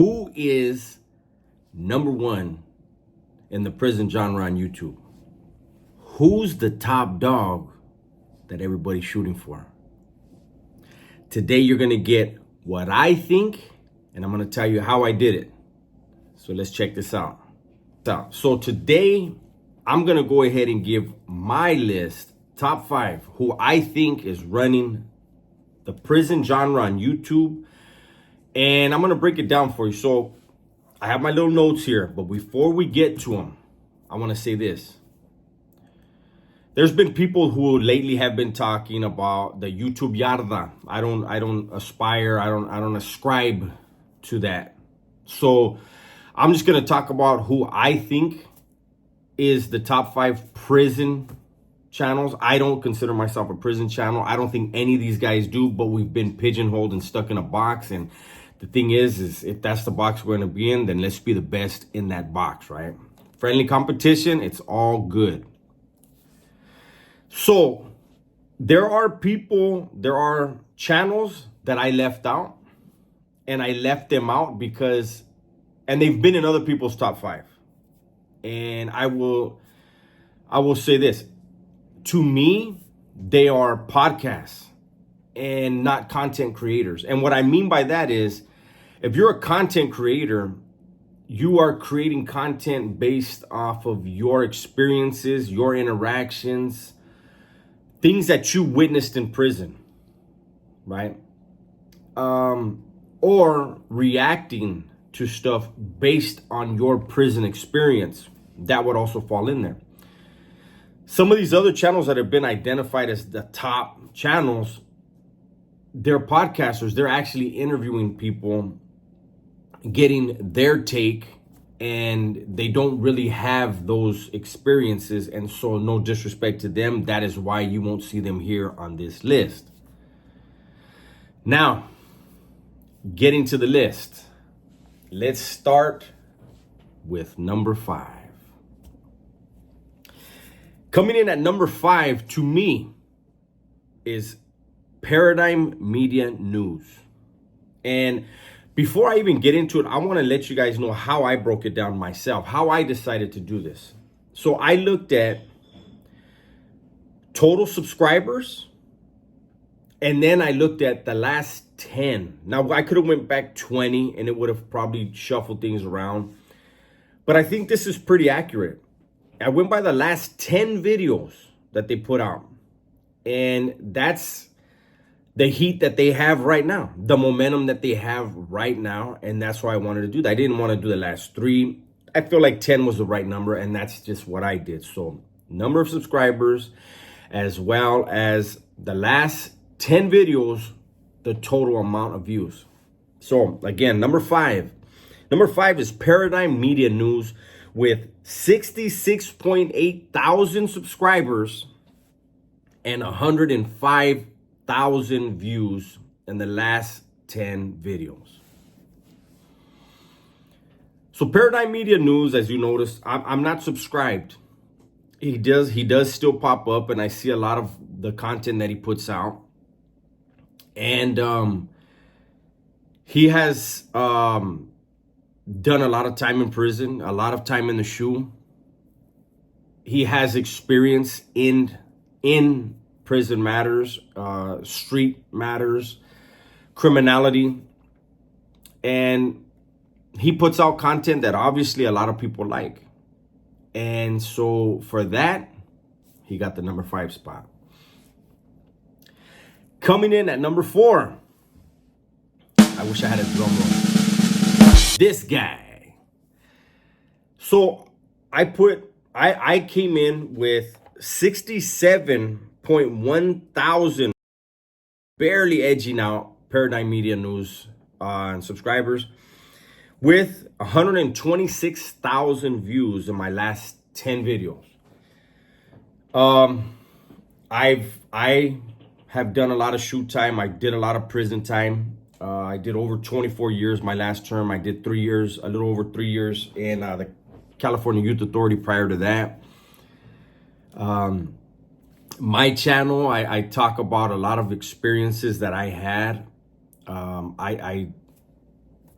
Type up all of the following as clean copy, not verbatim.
Who is number one in the prison genre on YouTube? Who's the top dog that everybody's shooting for? Today you're gonna get what I think, and I'm gonna tell you how I did it. So let's check this out. So today I'm gonna go ahead and give my list, top 5, who I think is running the prison genre on YouTube. And I'm gonna break it down for you. So I have my little notes here, but before we get to them, I wanna say this. There's been people who lately have been talking about the YouTube yarda. I don't aspire, I don't ascribe to that. So I'm just gonna talk about who I think is the top 5 prison channels. I don't consider myself a prison channel. I don't think any of these guys do, but we've been pigeonholed and stuck in a box. And the thing is if that's the box we're gonna be in, then let's be the best in that box, right? Friendly competition, it's all good. So there are channels that I left out, and I left them out because, and they've been in other people's top 5. And I will say this, to me, they are podcasts and not content creators. And what I mean by that is, if you're a content creator, you are creating content based off of your experiences, your interactions, things that you witnessed in prison, right? Or reacting to stuff based on your prison experience. That would also fall in there. Some of these other channels that have been identified as the top channels, they're podcasters. They're actually interviewing people, getting their take, and they don't really have those experiences. And so no disrespect to them, that is why you won't see them here on this list. Now, getting to the list, let's start with number 5. Coming in at number 5 to me is Paradigm Media News. And before I even get into it, I want to let you guys know how I broke it down myself, how I decided to do this. So I looked at total subscribers, and then I looked at the last 10. Now, I could have went back 20, and it would have probably shuffled things around. But I think this is pretty accurate. I went by the last 10 videos that they put out. And that's the heat that they have right now, the momentum that they have right now. And that's why I wanted to do that. I didn't want to do the last 3. I feel like 10 was the right number, and that's just what I did. So number of subscribers, as well as the last 10 videos, the total amount of views. So again, number 5. Number 5 is Paradigm Media News with 66.8 thousand subscribers and 105,000 views in the last 10 videos. So Paradigm Media News, as you notice, I'm not subscribed. He does still pop up, and I see a lot of the content that he puts out. And he has done a lot of time in prison, a lot of time in the SHU. He has experience in prison matters, street matters, criminality. And he puts out content that obviously a lot of people like. And so for that, he got the number 5 spot. Coming in at number 4. I wish I had a drum roll. This guy. So I came in with 67.1 thousand, barely edging out Paradigm Media News on subscribers, with 126,000 views in my last 10 videos. I have done a lot of shoot time. I did a lot of prison time. I did over 24 years my last term. I did 3 years, a little over 3 years in the California Youth Authority prior to that. My channel, I talk about a lot of experiences that I had. I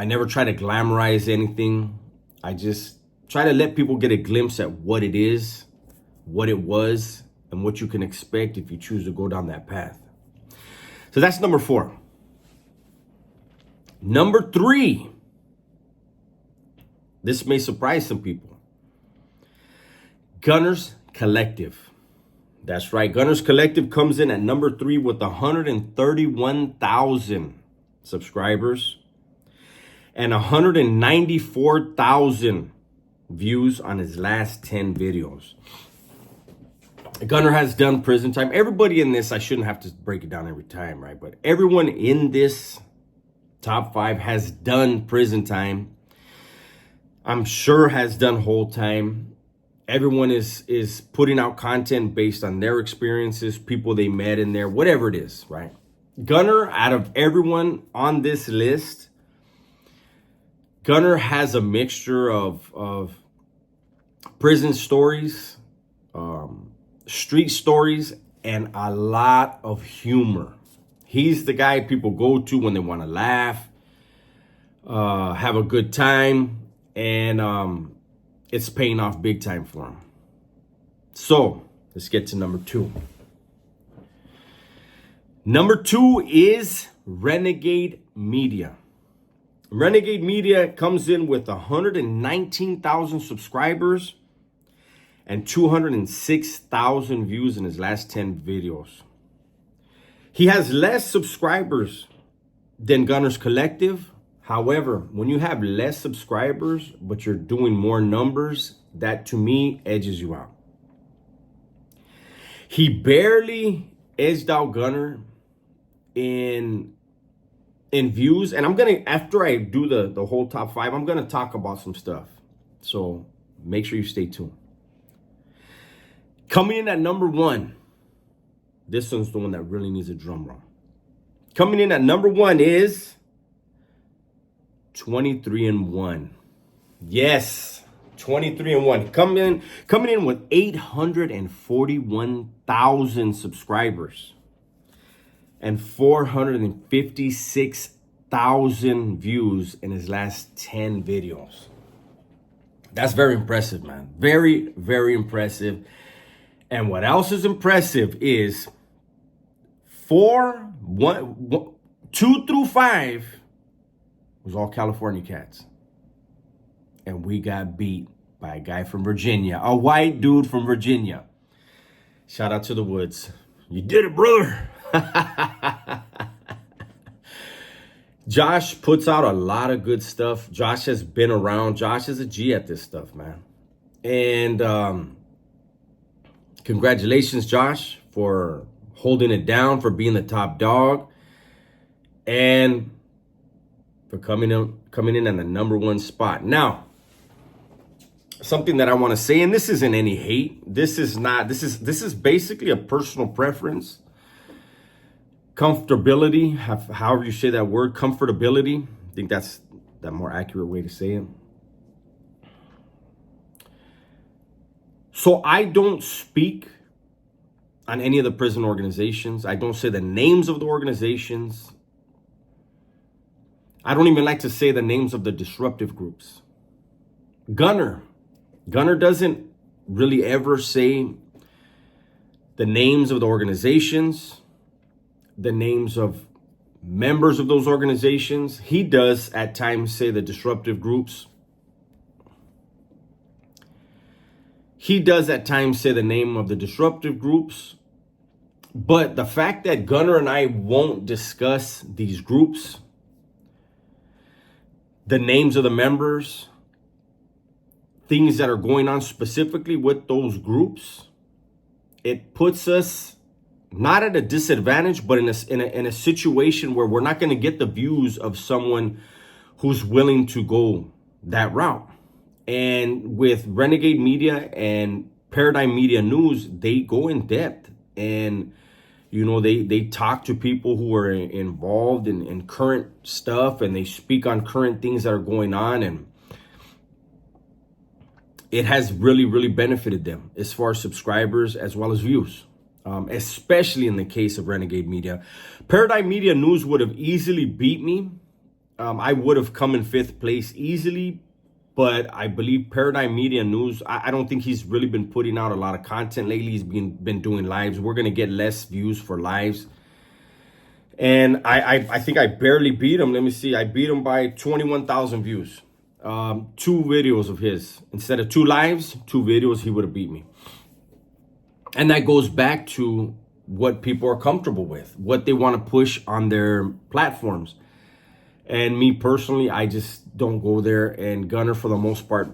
I never try to glamorize anything. I just try to let people get a glimpse at what it is, what it was, and what you can expect if you choose to go down that path. So that's number 4. Number 3. This may surprise some people. Gunners Collective. That's right. Gunners Collective comes in at number 3 with 131,000 subscribers and 194,000 views on his last 10 videos. Gunner has done prison time. Everybody in this, I shouldn't have to break it down every time, right? But everyone in this top 5 has done prison time. I'm sure has done whole time. Everyone is putting out content based on their experiences, people they met in there, whatever it is, right? Gunner, out of everyone on this list, Gunner has a mixture of prison stories, street stories, and a lot of humor. He's the guy people go to when they want to laugh, have a good time, and it's paying off big time for him. So let's get to number 2. Number 2 is Renegade Media. Renegade Media comes in with 119,000 subscribers and 206,000 views in his last 10 videos. He has less subscribers than Gunners Collective. However, when you have less subscribers, but you're doing more numbers, that to me edges you out. He barely edged out Gunner in views. And I'm going to, after I do the whole top 5, I'm going to talk about some stuff. So make sure you stay tuned. Coming in at number 1. This one's the one that really needs a drum roll. Coming in at number 1 is 23-1. Yes, 23-1. Coming in with 841,000 subscribers and 456,000 views in his last 10 videos. That's very impressive, man. Very, very impressive. And what else is impressive is 2 through 5 was all California cats. And we got beat by a guy from Virginia, a white dude from Virginia. Shout out to the Woods. You did it, brother. Josh puts out a lot of good stuff. Josh has been around. Josh is a G at this stuff, man. And congratulations, Josh, for holding it down, for being the top dog, and for coming in at the number 1 spot. Now, something that I want to say, and this isn't any hate. This is basically a personal preference. Comfortability, however you say that word, comfortability. I think that's the more accurate way to say it. So I don't speak on any of the prison organizations. I don't say the names of the organizations. I don't even like to say the names of the disruptive groups. Gunner doesn't really ever say the names of the organizations, the names of members of those organizations. He does at times say the disruptive groups. He does at times say the name of the disruptive groups. But the fact that Gunner and I won't discuss these groups, the names of the members, things that are going on specifically with those groups, it puts us not at a disadvantage, but in a situation where we're not going to get the views of someone who's willing to go that route. And with Renegade Media and Paradigm Media News, they go in depth, and you know, they talk to people who are involved in current stuff, and they speak on current things that are going on, and it has really, really benefited them as far as subscribers as well as views. Especially in the case of Renegade Media. Paradigm Media News would have easily beat me I would have come in 5th place easily, but I believe Paradigm Media News, I don't think he's really been putting out a lot of content lately. He's been doing lives. We're going to get less views for lives. And I think I barely beat him. Let me see. I beat him by 21,000 views. 2 videos of his. Instead of 2 lives, 2 videos, he would have beat me. And that goes back to what people are comfortable with, what they want to push on their platforms. And me personally, I just don't go there. And Gunner, for the most part,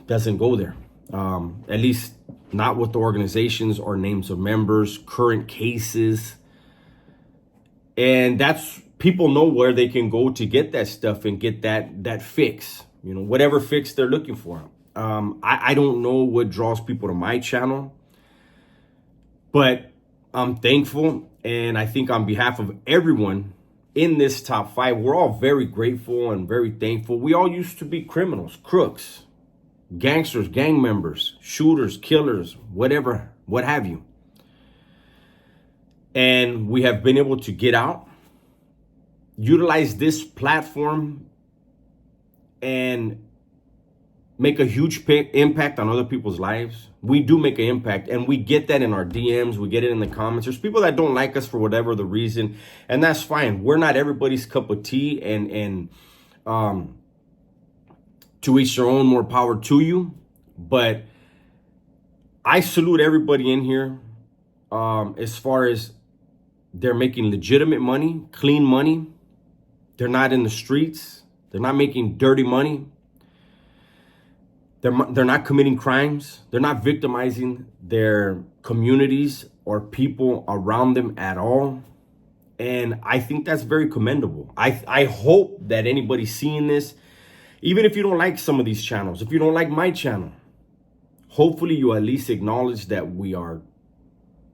doesn't go there. At least not with the organizations or names of members, current cases. And that's, people know where they can go to get that stuff and get that fix, you know, whatever fix they're looking for. I don't know what draws people to my channel, but I'm thankful. And I think on behalf of everyone in this top 5, we're all very grateful and very thankful. We all used to be criminals, crooks, gangsters, gang members, shooters, killers, whatever, what have you. And we have been able to get out, utilize this platform, and make a huge impact on other people's lives. We do make an impact, and we get that in our DMs. We get it in the comments. There's people that don't like us for whatever the reason, and that's fine. We're not everybody's cup of tea, and to each their own, more power to you. But I salute everybody in here as far as they're making legitimate money, clean money. They're not in the streets. They're not making dirty money. They're not committing crimes. They're not victimizing their communities or people around them at all. And I think that's very commendable. I hope that anybody seeing this, even if you don't like some of these channels, if you don't like my channel, hopefully you at least acknowledge that we are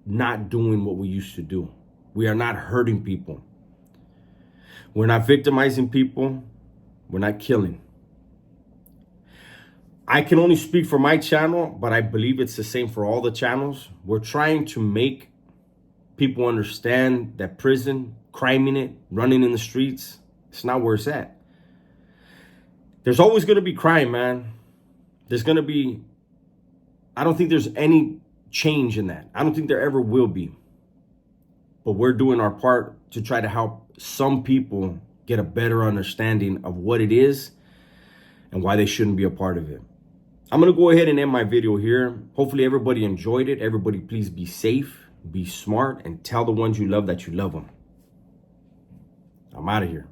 not doing what we used to do. We are not hurting people. We're not victimizing people. We're not killing. I can only speak for my channel, but I believe it's the same for all the channels. We're trying to make people understand that prison, crime in it, running in the streets, it's not where it's at. There's always going to be crime, man. There's going to be, I don't think there's any change in that. I don't think there ever will be. But we're doing our part to try to help some people get a better understanding of what it is and why they shouldn't be a part of it. I'm going to go ahead and end my video here. Hopefully everybody enjoyed it. Everybody please be safe, be smart, and tell the ones you love that you love them. I'm out of here.